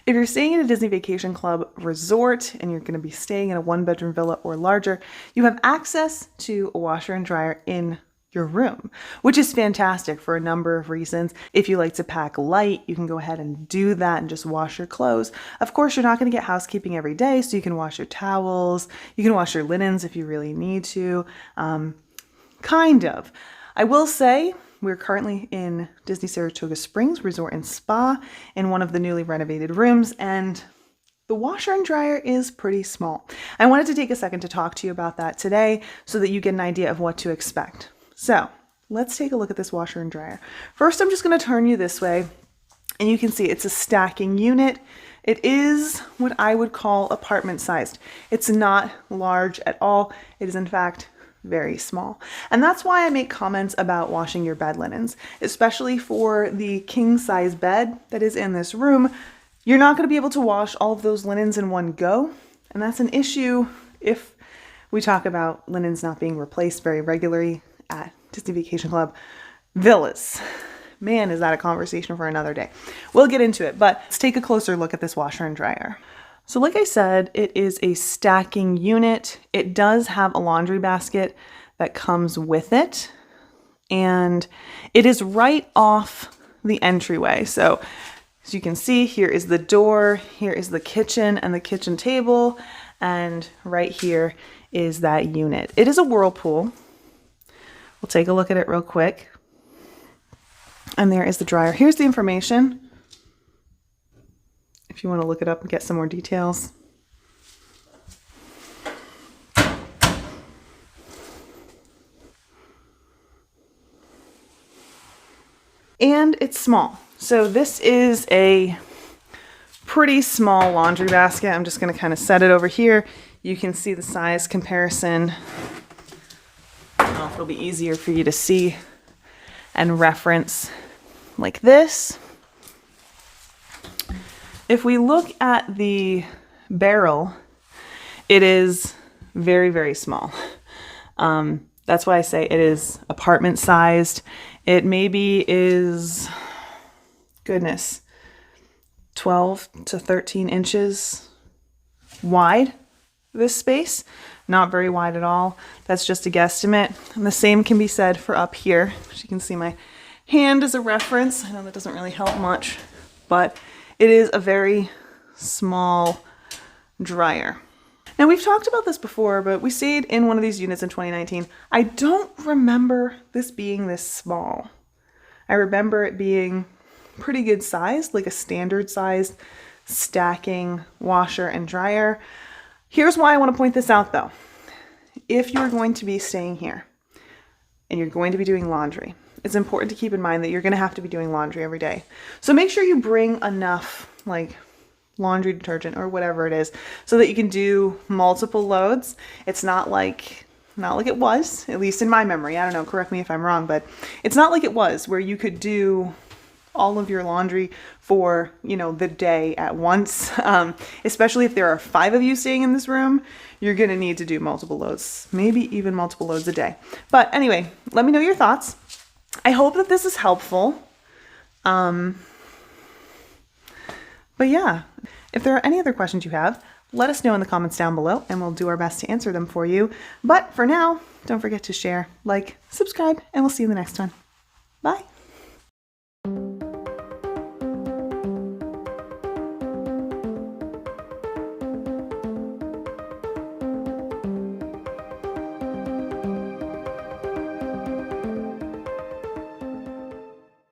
If you're staying in a Disney Vacation Club resort and you're going to be staying in a 1-bedroom villa or larger, you have access to a washer and dryer in your room, which is fantastic for a number of reasons. If you like to pack light, you can go ahead and do that and just wash your clothes. Of course, you're not going to get housekeeping every day, so you can wash your towels, you can wash your linens if you really need to. Kind of. I will say we're currently in Disney Saratoga Springs Resort and Spa in one of the newly renovated rooms, and the washer and dryer is pretty small. I wanted to take a second to talk to you about that today so that you get an idea of what to expect. So let's take a look at this washer and dryer. First, I'm just going to turn you this way, and you can see it's a stacking unit. It is what I would call apartment sized. It's not large at all. It is in fact very small. And that's why I make comments about washing your bed linens, especially for the king size bed that is in this room. You're not going to be able to wash all of those linens in one go. And that's an issue if we talk about linens not being replaced very regularly at Disney Vacation Club villas. Man, is that a conversation for another day. We'll get into it, but let's take a closer look at this washer and dryer. So like I said, it is a stacking unit. It does have a laundry basket that comes with it, and it is right off the entryway. So as you can see, here is the door, here is the kitchen and the kitchen table, and right here is that unit. It is a whirlpool. We'll take a look at it real quick. And there is the dryer. Here's the information if you want to look it up and get some more details. And it's small. So this is a pretty small laundry basket. I'm just going to kind of set it over here. You can see the size comparison. I don't know if it'll be easier for you to see and reference like this. If we look at the barrel, it is very, very small. That's why I say it is apartment sized. It maybe is, goodness, 12 to 13 inches wide, this space. Not very wide at all. That's just a guesstimate. And the same can be said for up here. As you can see, my hand as a reference. I know that doesn't really help much, but it is a very small dryer. Now, we've talked about this before, but we stayed in one of these units in 2019. I don't remember this being this small. I remember it being pretty good sized, like a standard sized stacking washer and dryer. Here's why I want to point this out though. If you're going to be staying here and you're going to be doing laundry, it's important to keep in mind that you're going to have to be doing laundry every day. So make sure you bring enough like laundry detergent or whatever it is so that you can do multiple loads. It's not like it was, at least in my memory. I don't know, correct me if I'm wrong, but it's not like it was where you could do all of your laundry for, you know, the day at once. Especially if there are 5 of you staying in this room, you're going to need to do multiple loads, maybe even multiple loads a day. But anyway, let me know your thoughts. I hope that this is helpful. But yeah, if there are any other questions you have, let us know in the comments down below and we'll do our best to answer them for you. But for now, don't forget to share, like, subscribe, and we'll see you in the next one. Bye.